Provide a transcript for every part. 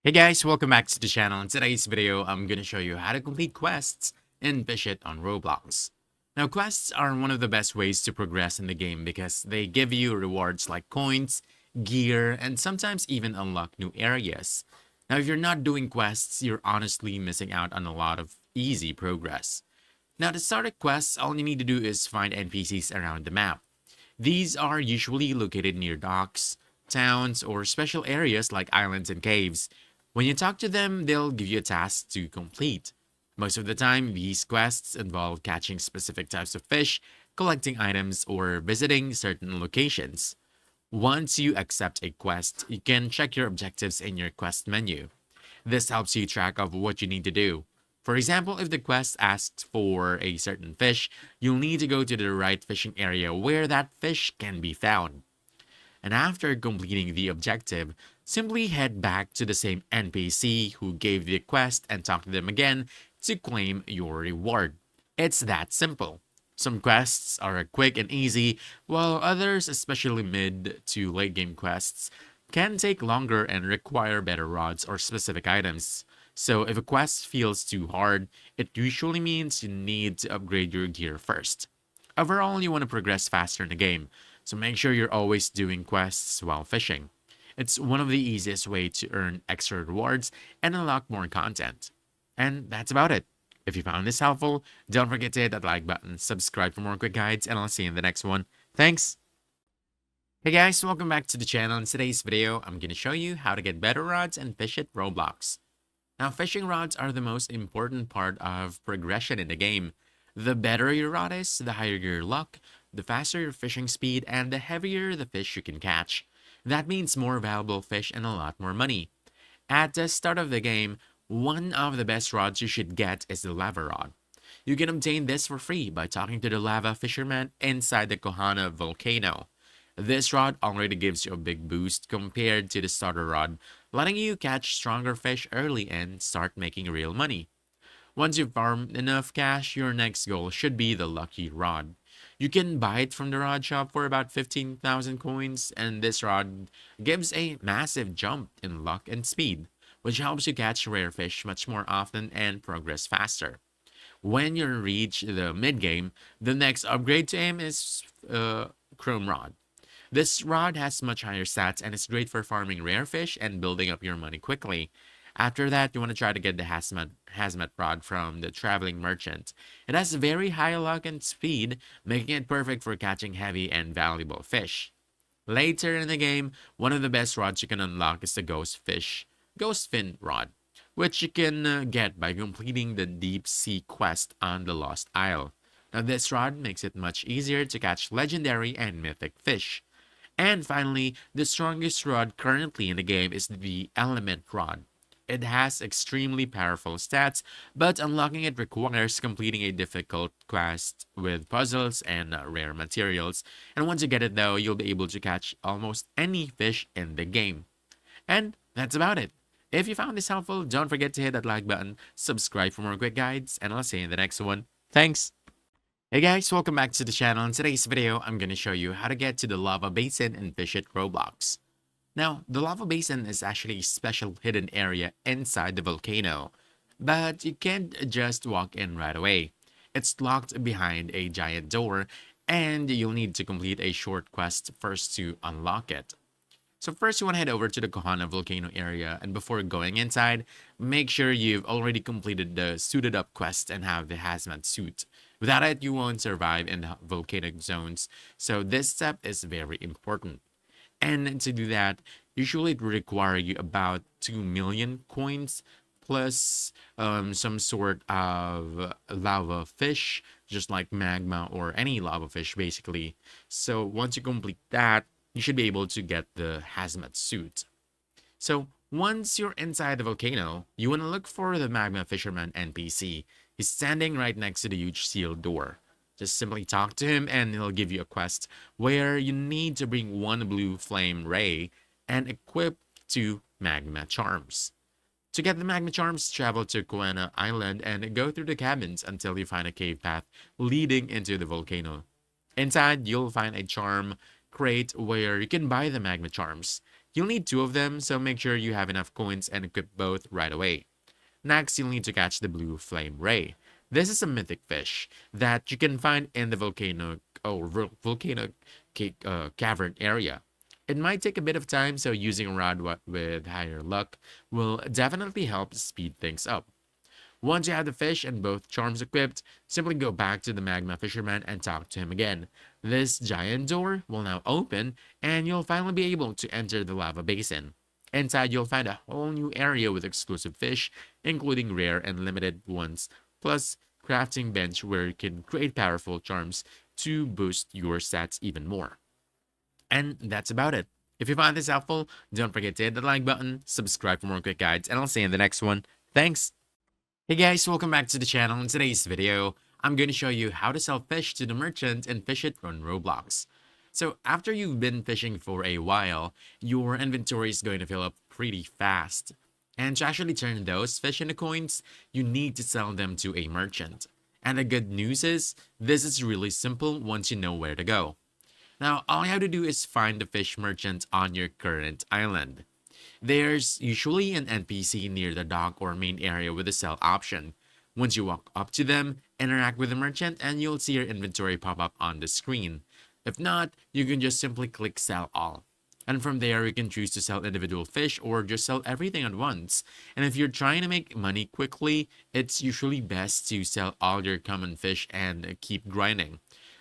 Hey guys, welcome back to the channel. In today's video, I'm going to show you how to complete quests in Fish It on Roblox. Now, quests are one of the best ways to progress in the game because they give you rewards like coins, gear, and sometimes even unlock new areas. Now, if you're not doing quests, you're honestly missing out on a lot of easy progress. Now, to start a quest, all you need to do is find NPCs around the map. These are usually located near docks, towns, or special areas like islands and caves. When you talk to them, they'll give you a task to complete. Most of the time, these quests involve catching specific types of fish, collecting items, or visiting certain locations. Once you accept a quest, you can check your objectives in your quest menu. This helps you track of what you need to do. For example, if the quest asks for a certain fish, you'll need to go to the right fishing area where that fish can be found. And after completing the objective, simply head back to the same NPC who gave the quest and talk to them again to claim your reward. It's that simple. Some quests are quick and easy, while others, especially mid to late game quests, can take longer and require better rods or specific items. So if a quest feels too hard, it usually means you need to upgrade your gear first. Overall, you want to progress faster in the game, so make sure you're always doing quests while fishing. It's one of the easiest ways to earn extra rewards and unlock more content. And that's about it. If you found this helpful, don't forget to hit that like button, subscribe for more quick guides, and I'll see you in the next one. Thanks! Hey guys, welcome back to the channel. In today's video, I'm going to show you how to get better rods and fish at Roblox. Now, fishing rods are the most important part of progression in the game. The better your rod is, the higher your luck, the faster your fishing speed, and the heavier the fish you can catch. That means more valuable fish and a lot more money. At the start of the game, one of the best rods you should get is the lava rod. You can obtain this for free by talking to the lava fisherman inside the Kohana volcano. This rod already gives you a big boost compared to the starter rod, letting you catch stronger fish early and start making real money. Once you've farmed enough cash, your next goal should be the lucky rod. You can buy it from the rod shop for about 15,000 coins, and this rod gives a massive jump in luck and speed, which helps you catch rare fish much more often and progress faster. When you reach the mid game, the next upgrade to aim is Chrome Rod. This rod has much higher stats and is great for farming rare fish and building up your money quickly. After that, you want to try to get the hazmat rod from the traveling merchant. It has very high luck and speed, making it perfect for catching heavy and valuable fish. Later in the game, one of the best rods you can unlock is the Ghost Fin rod, which you can get by completing the deep sea quest on the Lost Isle. Now, this rod makes it much easier to catch legendary and mythic fish. And finally, the strongest rod currently in the game is the Element Rod. It has extremely powerful stats, but unlocking it requires completing a difficult quest with puzzles and rare materials. And once you get it though, you'll be able to catch almost any fish in the game. And that's about it. If you found this helpful, don't forget to hit that like button, subscribe for more quick guides, and I'll see you in the next one. Thanks! Hey guys, welcome back to the channel. In today's video, I'm going to show you how to get to the lava basin in Fish It Roblox. Now, the lava basin is actually a special hidden area inside the volcano, but you can't just walk in right away. It's locked behind a giant door, and you'll need to complete a short quest first to unlock it. So first you want to head over to the Kohana volcano area, and before going inside, make sure you've already completed the suited up quest and have the hazmat suit. Without it, you won't survive in the volcanic zones, so this step is very important. And to do that, usually it will require you about 2 million coins plus some sort of lava fish, just like magma or any lava fish basically. So once you complete that, you should be able to get the hazmat suit. So once you're inside the volcano, you want to look for the magma fisherman NPC. He's standing right next to the huge sealed door. Just simply talk to him and he'll give you a quest where you need to bring one blue flame ray and equip 2 magma charms. To get the magma charms, travel to Koana Island and go through the cabins until you find a cave path leading into the volcano. Inside, you'll find a charm crate where you can buy the magma charms. You'll need two of them, so make sure you have enough coins and equip both right away. Next, you'll need to catch the blue flame ray. This is a mythic fish that you can find in the volcano cavern area. It might take a bit of time, so using a rod with higher luck will definitely help speed things up. Once you have the fish and both charms equipped, simply go back to the magma fisherman and talk to him again. This giant door will now open, and you'll finally be able to enter the lava basin. Inside, you'll find a whole new area with exclusive fish, including rare and limited ones, plus crafting bench where you can create powerful charms to boost your stats even more. And that's about it. If you found this helpful, don't forget to hit the like button, subscribe for more quick guides, and I'll see you in the next one. Thanks! Hey guys, welcome back to the channel. In today's video, I'm going to show you how to sell fish to the merchant and fish it on Roblox. So after you've been fishing for a while, your inventory is going to fill up pretty fast. And to actually turn those fish into coins, you need to sell them to a merchant. And the good news is, this is really simple once you know where to go. Now, all you have to do is find the fish merchant on your current island. There's usually an NPC near the dock or main area with a sell option. Once you walk up to them, interact with the merchant, and you'll see your inventory pop up on the screen. If not, you can just simply click sell all. And from there, you can choose to sell individual fish or just sell everything at once. And if you're trying to make money quickly, it's usually best to sell all your common fish and keep grinding.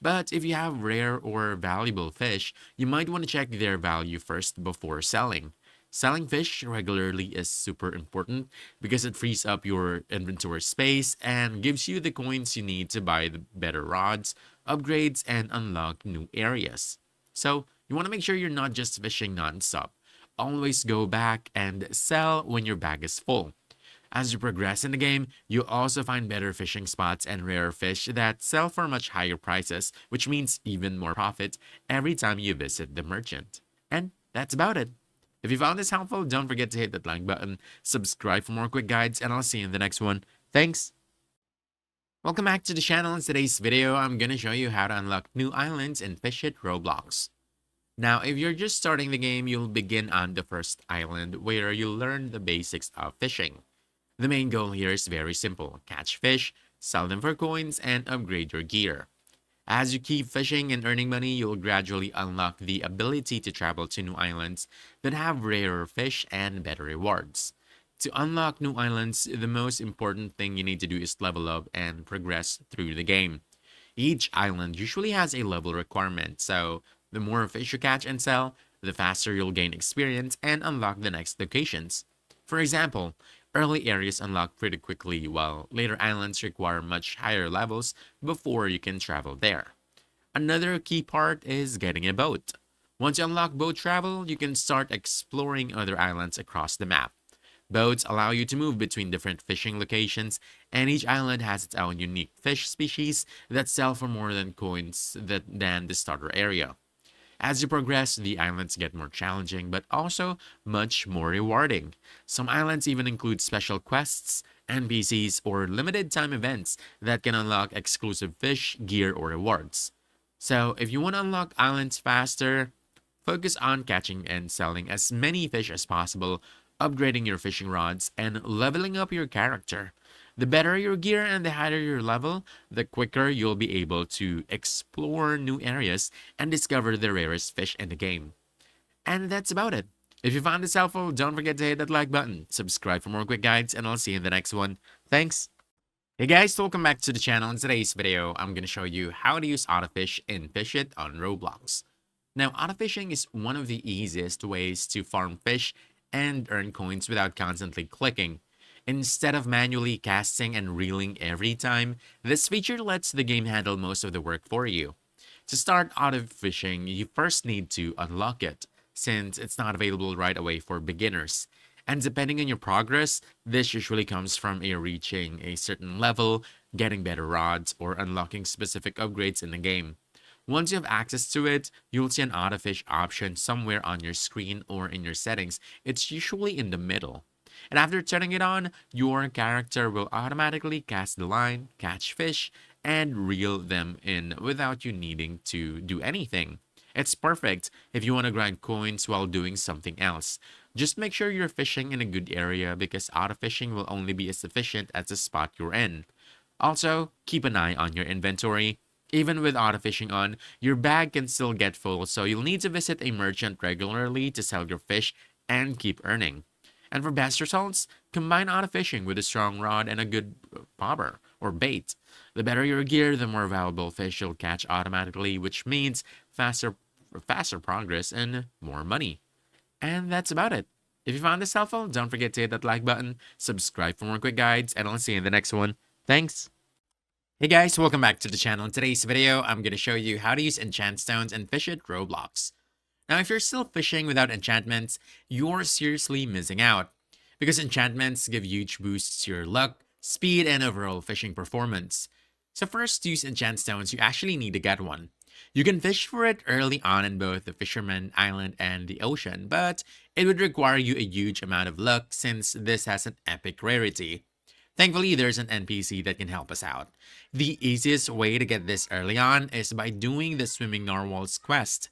But if you have rare or valuable fish, you might want to check their value first before selling. Selling fish regularly is super important because it frees up your inventory space and gives you the coins you need to buy the better rods, upgrades, and unlock new areas. So, you want to make sure you're not just fishing non-stop. Always go back and sell when your bag is full. As you progress in the game, you'll also find better fishing spots and rare fish that sell for much higher prices, which means even more profit every time you visit the merchant. And that's about it. If you found this helpful, don't forget to hit that like button, subscribe for more quick guides, and I'll see you in the next one. Thanks! Welcome back to the channel. In today's video, I'm going to show you how to unlock new islands in Fish It Roblox. Now, if you're just starting the game, you'll begin on the first island where you'll learn the basics of fishing. The main goal here is very simple. Catch fish, sell them for coins, and upgrade your gear. As you keep fishing and earning money, you'll gradually unlock the ability to travel to new islands that have rarer fish and better rewards. To unlock new islands, the most important thing you need to do is level up and progress through the game. Each island usually has a level requirement, so the more fish you catch and sell, the faster you'll gain experience and unlock the next locations. For example, early areas unlock pretty quickly, while later islands require much higher levels before you can travel there. Another key part is getting a boat. Once you unlock boat travel, you can start exploring other islands across the map. Boats allow you to move between different fishing locations, and each island has its own unique fish species that sell for more than coins than the starter area. As you progress, the islands get more challenging, but also much more rewarding. Some islands even include special quests, NPCs, or limited time events that can unlock exclusive fish, gear, or rewards. So, if you want to unlock islands faster, focus on catching and selling as many fish as possible, upgrading your fishing rods, and leveling up your character. The better your gear and the higher your level, the quicker you'll be able to explore new areas and discover the rarest fish in the game. And that's about it. If you found this helpful, don't forget to hit that like button, subscribe for more quick guides, and I'll see you in the next one. Thanks! Hey guys, welcome back to the channel. In today's video, I'm going to show you how to use autofish in Fish It on Roblox. Now, autofishing is one of the easiest ways to farm fish and earn coins without constantly clicking. Instead of manually casting and reeling every time, this feature lets the game handle most of the work for you. To start auto fishing, you first need to unlock it, since it's not available right away for beginners. And depending on your progress, this usually comes from reaching a certain level, getting better rods, or unlocking specific upgrades in the game. Once you have access to it, you'll see an autofish option somewhere on your screen or in your settings. It's usually in the middle. And after turning it on, your character will automatically cast the line, catch fish, and reel them in without you needing to do anything. It's perfect if you want to grind coins while doing something else. Just make sure you're fishing in a good area because auto fishing will only be as efficient as the spot you're in. Also, keep an eye on your inventory. Even with auto fishing on, your bag can still get full, so you'll need to visit a merchant regularly to sell your fish and keep earning. And for best results, combine auto fishing with a strong rod and a good bobber or bait. The better your gear, the more valuable fish you'll catch automatically, which means faster progress and more money. And that's about it. If you found this helpful, don't forget to hit that like button, subscribe for more quick guides, and I'll see you in the next one. Thanks! Hey guys, welcome back to the channel. In today's video, I'm going to show you how to use enchant stones and Fish It Roblox. Now, if you're still fishing without enchantments, you're seriously missing out. Because enchantments give huge boosts to your luck, speed, and overall fishing performance. So first, to use enchant stones, you actually need to get one. You can fish for it early on in both the fisherman island and the ocean, but it would require you a huge amount of luck since this has an epic rarity. Thankfully, there's an NPC that can help us out. The easiest way to get this early on is by doing the Swimming Narwhal's quest.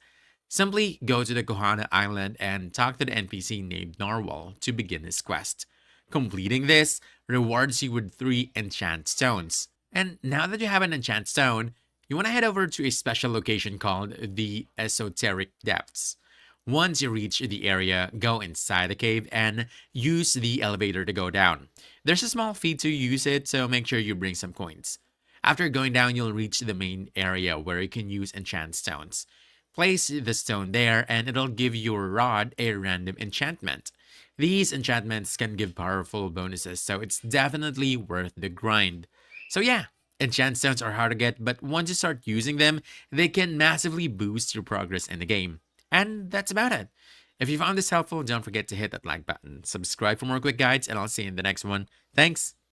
Simply go to the Kohana Island and talk to the NPC named Narwhal to begin his quest. Completing this rewards you with 3 enchant stones. And now that you have an enchant stone, you want to head over to a special location called the Esoteric Depths. Once you reach the area, go inside the cave and use the elevator to go down. There's a small fee to use it, so make sure you bring some coins. After going down, you'll reach the main area where you can use enchant stones. Place the stone there and it'll give your rod a random enchantment. These enchantments can give powerful bonuses, so it's definitely worth the grind. So yeah, enchant stones are hard to get, but once you start using them, they can massively boost your progress in the game. And that's about it. If you found this helpful, don't forget to hit that like button, subscribe for more quick guides, and I'll see you in the next one. Thanks!